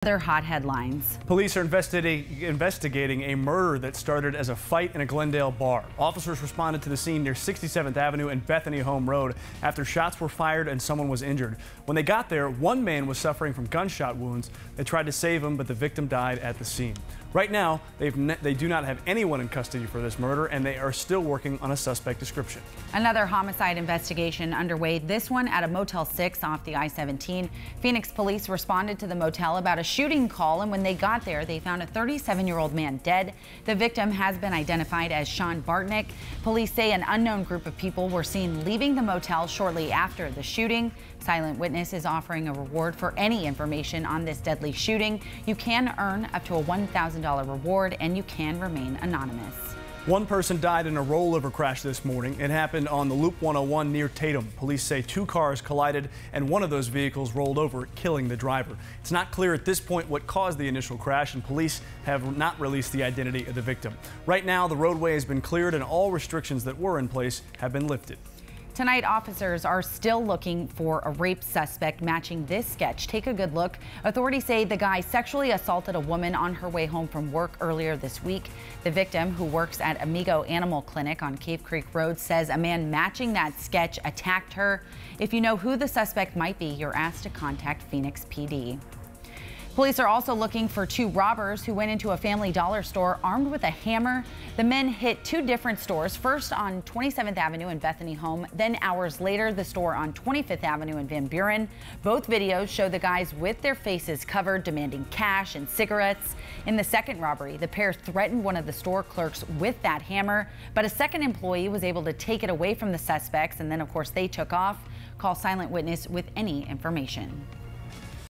Other hot headlines. Police are investigating a murder that started as a fight in a Glendale bar. Officers responded to the scene near 67th Avenue and Bethany Home Road after shots were fired and someone was injured. When they got there, one man was suffering from gunshot wounds. They tried to save him, but the victim died at the scene. Right now, they do not have anyone in custody for this murder, and they are still working on a suspect description. Another homicide investigation underway, this one at a Motel 6 off the I-17. Phoenix police responded to the motel about a shooting call, and when they got there, they found a 37-year-old man dead. The victim has been identified as Sean Bartnick. Police say an unknown group of people were seen leaving the motel shortly after the shooting. Silent Witness is offering a reward for any information on this deadly shooting. You can earn up to a $1,000 reward, and you can remain anonymous. One person died in a rollover crash this morning. It happened on the Loop 101 near Tatum. Police say two cars collided and one of those vehicles rolled over, killing the driver. It's not clear at this point what caused the initial crash, and police have not released the identity of the victim. Right now, the roadway has been cleared and all restrictions that were in place have been lifted. Tonight, officers are still looking for a rape suspect matching this sketch. Take a good look. Authorities say the guy sexually assaulted a woman on her way home from work earlier this week. The victim, who works at Amigo Animal Clinic on Cave Creek Road, says a man matching that sketch attacked her. If you know who the suspect might be, you're asked to contact Phoenix PD. Police are also looking for two robbers who went into a Family Dollar store armed with a hammer. The men hit two different stores, first on 27th Avenue in Bethany Home, then hours later the store on 25th Avenue in Van Buren. Both videos show the guys with their faces covered, demanding cash and cigarettes. In the second robbery, the pair threatened one of the store clerks with that hammer, but a second employee was able to take it away from the suspects, and then of course they took off. Call Silent Witness with any information.